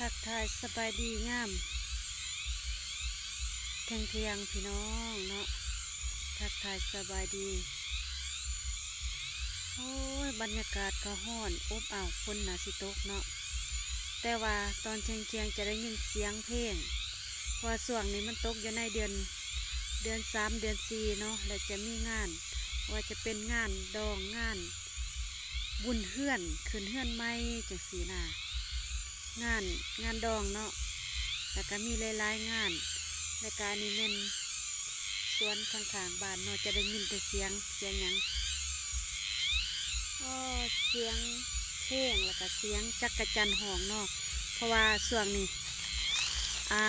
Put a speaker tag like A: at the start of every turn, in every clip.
A: ทักทายสบายดีงามเที่ยงพี่น้องเนาะทักทายสบายดีโอ้ยบรรยากาศก็ร้อนอบอ้าวฝนหนาสิตกเนาะแต่ว่าตอนเที่ยงจะได้ยินเสียงเพลงว่าส่วงนี้มันตกอยู่ในเดือน3เดือน 4เนาะและจะมีงานว่าจะเป็นงานดองงานบุญเฮือนขึ้นเฮือนไม้จังสีน่ะงานดองเนาะแล้วก็มีหลายๆงานในการนี้เม่นสวนข้างๆบ้านเนาะจะได้ยินแต่เสียงหยังอ้อเสียงเพลงแล้วก็เสียงจักรจันทร์ห้องเนาะเพราะว่าช่วงนี้อ่า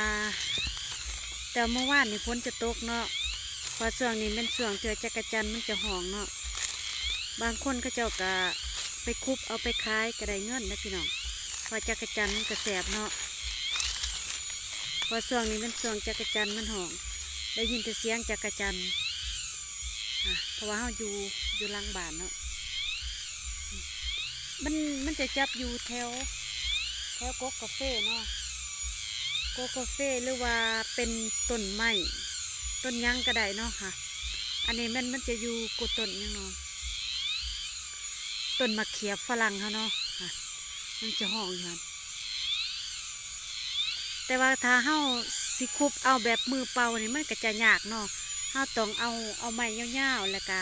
A: แต่เมื่อวานนี่ฝนจะตกเนาะเพราะช่วงนี้เป็นช่วงเจอจักรจันทร์มันจะห้องเนาะบางคนก็เจ้าก็ไปคุบเอาไปขายก็ได้เงินนะพี่น้องเพราะจักรจันทร์มันก็แสบเนาะเพราะช่วงนี้เป็นช่วงจักรจันทร์มันห้องได้ยินแต่เสียงจักรจันทร์เพราะว่าเราอยู่หลังบ้านเนาะมันจะจับอยู่แถวกกกาแฟเนาะกกกาแฟหรือว่าเป็นต้นไม้ต้นยังก็ได้เนาะค่ะอันนี้มันจะอยู่กต้นยังเนาะต้นมะเขือฝรั่งเขาเนาะค่ะมันจะห้องอยู่แต่ว่าถ้าเฮาสิคุบเอาแบบมือเปล่านี่มันก็จะยากเนาะเฮาต้องเอาไม้ยาวๆแล้วก็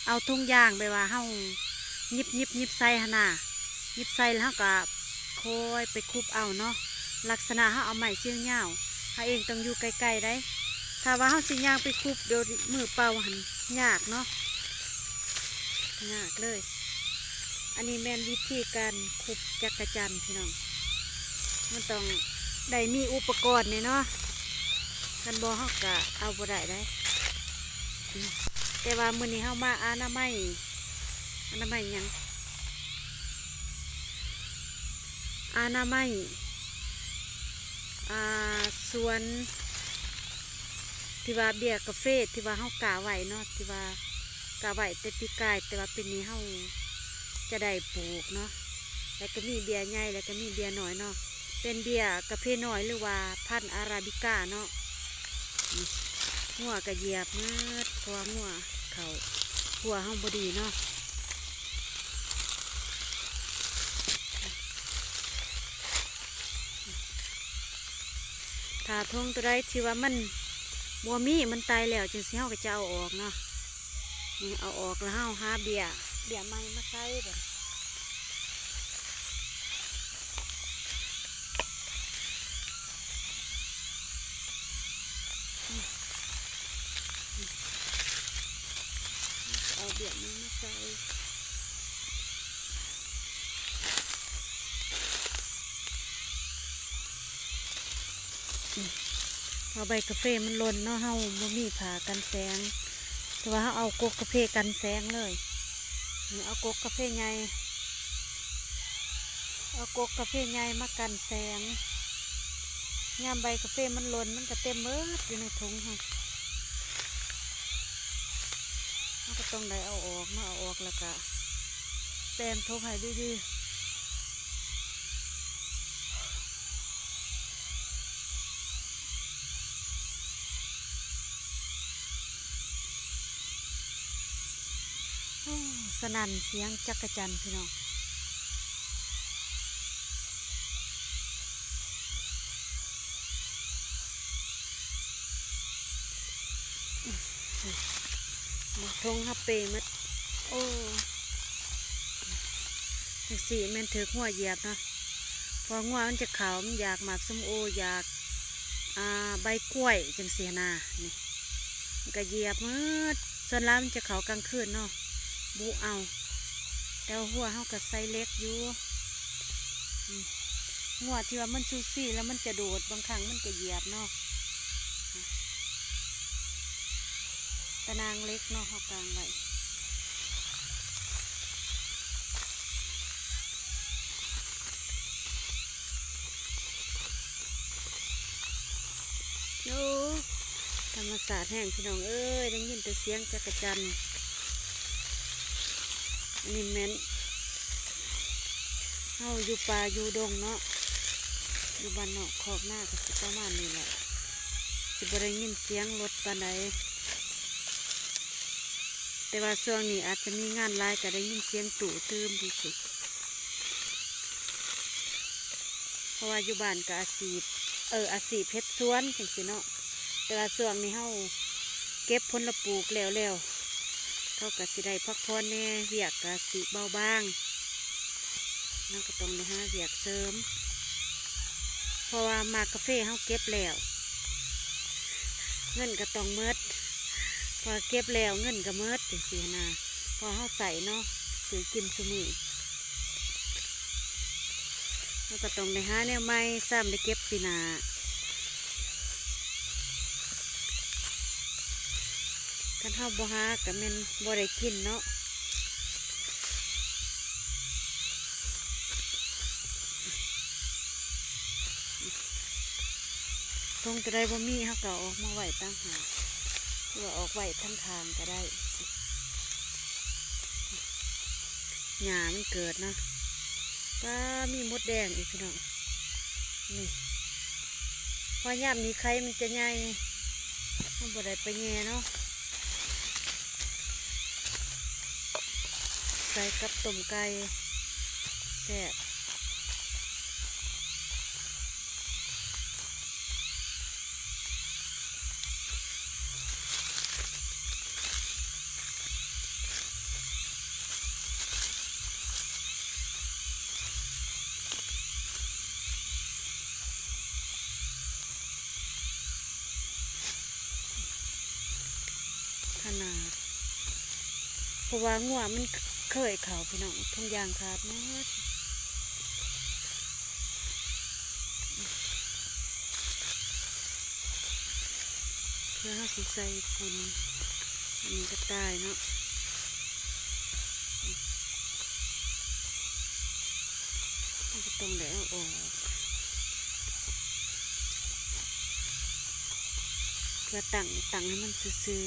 A: เอาทุ่งยางไปว่าเฮายิบใส่หนายิบใส่แล้วก็คอยไปคุบเอาเนาะลักษณะเฮาเอาไม้เสี้ยงยาวเฮาเองต้องอยู่ไกลๆได้ถ้าว่าเฮาสิย่างไปคุบโดยมือเปล่าหันยากเนาะยากเลยอันนี้แม่นวิธีการคุบจักรจันทร์พี่น้องมันต้องได้มีอุปกรณ์เนี่ยเนาะกันบ่เฮาก็เอาบ่ได้แต่ว่ามื้อนี้เฮามาอนามัยหยังอนามัยสวนที่ว่าเบียร์กาแฟที่ว่าเฮากาไว้เนาะที่ว่ากาไว้แต่ปีกายแต่ว่าปีนี้เฮาจะได้ปลูกเนาะแล้วก็มีเบียร์ใหญ่แล้วก็มีเบียร์น้อยเนาะเป็นเบียร์กาแฟน้อยหรือว่าพันธุ์อาราบิก้าเนาะงัวกระเหยียบเมื่อเพราะว่างัวเขาหัวเฮาบ่ดีเนาะถ้าทงตัวใดที่ว่ามันบัวมีมันตายแล้วจึงสิเฮาก็จะเอาออกเนาะนี่เอาออกแล้วเฮาหาเบียร์ใหม่มาใส่แบบเอาเบียร์ใหม่มาใส่เอาใบกาแฟมันหล่นเนาะเฮาบ่มีผ้ากันแสงแต่ว่าเฮาเอากกกาแฟกันแสงเลยนี่เอากกกาแฟใหญ่มากันแสงยามใบกาแฟมันหล่นมันก็เต็มเบิดอยู่ในถุงค่ะเราก็ต้องได้เอาออกมาเอาออกแล้วก็แปรงทุกให้ดีๆสนั่นเสียงจักรจันทร์พี่น้องมาทงฮับเปมัดโอ้จังสีแม่นถือหัวเหยียบนะพอหัวมันจะขาวมันอยากหมากส้มโออยากใบกล้วยจังเสียนานี่มันก็เหยียบมืดส่วนล่างมันจะขาวกลางคืนเนาะบุเอาแต่หัวเขาก็ใส่เล็กอยู่หัวที่ว่ามันซูซี่แล้วมันจะโดดบางครั้งมันก็เหยียบเนาะตะนางเล็กเนาะเขากลางไว้โอ้ธรรมศาสตร์แห้งพี่น้องเอ้ยได้ยินแต่เสียงจักรจันทร์อันนี้แม่นเฮาอยู่ป่าอยู่ดงเนาะ อยู่บ้านนอกขอบหน้าก็สิประมาณนี้แหละสิบ่ได้ยินเสียงรถปานใดแต่ว่าช่วงนี้อาจจะมีงานหลายก็ได้ยินเสียงตู่ตืมดีสิเพราะว่าอยู่บ้านก็อาชีพเฮ็ดสวนจังสิเนาะแต่ว่าช่วงนี้เฮาเก็บผลปลูกแล้วเขาก็สิได้พักผ่อนแน่เวียกก็สิเบาบางนั่นก็ต้องได้หาเวียกเสริมเพราะว่ามากาแฟเฮาเก็บแล้วเงินก็ต้องเมิดพอเก็บแล้วเงินก็เมิดจังซี่นะพอเฮาใส่เนาะซื้อกินซุมื้อเราก็ต้องได้หาแนวใหม่ซ้ำได้เก็บปีหน้าคันเฮาบ่หาก็แม่นบ่ได้กินเนาะทงจะได้บ่มีเฮาก็ออกมาไว้ตั้งหากหรือว่าออกไว้ทั้งทางก็ได้หญ้ามันเกิดเนาะป้ามีมดแดงอีกพี่น้องนี่พอย่ามนี้ไข่มันจะใหญ่มันบ่ได้ไปแง่เนาะใส่กับต้มไก่แซ่บขนาดเพราะว่างัวมันเคยเข่าพี่น้องทุกอย่างขาดหมดเพื่อให้สิใส่ฝุ่นอันนี้ก็ได้เนาะมันก็ต้องได้เอาออกเพื่อตั้งให้มันซื่อ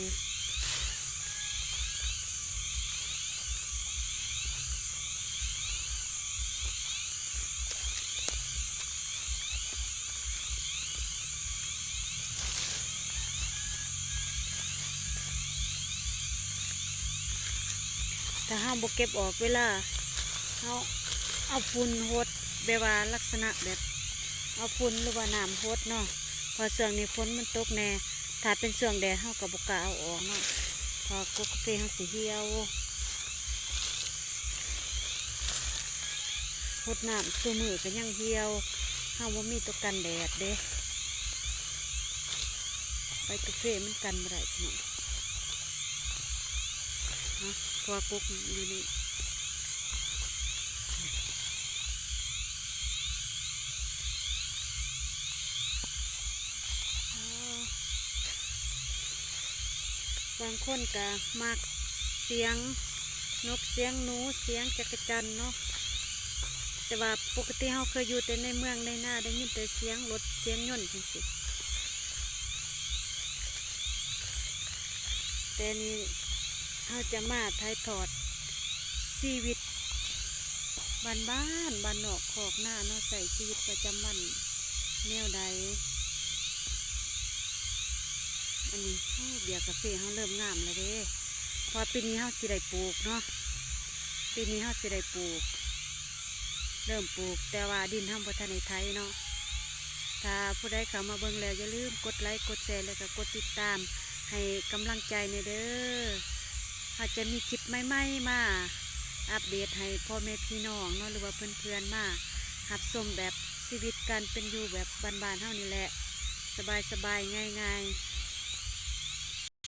A: ถ้าห้ามบกเก็บออกเวลาเอาฝุ่นหดแบบว่าลักษณะแบบเอาฝุ่นหรือว่าน้ำหดเนาะพอเสื่องนี้ฝนมันตกแน่ถ้าเป็นเสื่องแดดเฮากับบกล้าเอาออกเนาะพอกกาแฟเฮาสิเหี่ยวหดน้ำซูมือก็ยังเหี่ยวเฮาบ่มีตัวกันแดดเด้ไปกาแฟมันกันบ่ได้เนาะเพราะว่ากกอยู่นี่บางคนก็มักเสียงนกเสียงหนูเสียงจักรจั่นเนาะแต่ว่าปกติเราเคยอยู่แต่ในเมืองในหน้าได้ยินแต่เสียงรถเสียงยนต์จังซี่แต่นี่เราจะมาถ่ายทอดชีวิตบ้านนอกขอกหน้าเนาะใส่ชีวิตประจำวันแนวใดอันนี้เบียร์กาแฟเขาเริ่มงามเลยเด้พอปีนี้เขาสิได้ปลูกเนาะปีนี้เขาสิได้ปลูกเริ่มปลูกแต่ว่าดินทำพัฒนาไทยเนาะถ้าผู้ใดเข้ามาเบิ่งแล้วอย่าลืมกดไลค์กดแชร์แล้วก็กดติดตามให้กำลังใจในเด้ออาจจะมีคลิปใหม่ๆมาอัปเดตให้พ่อแม่พี่น้องเนาะหรือว่าเพื่อนๆมาหัดชมแบบชีวิตการเป็นอยู่แบบบ้านๆเท่านี้แหละสบายๆง่ายๆ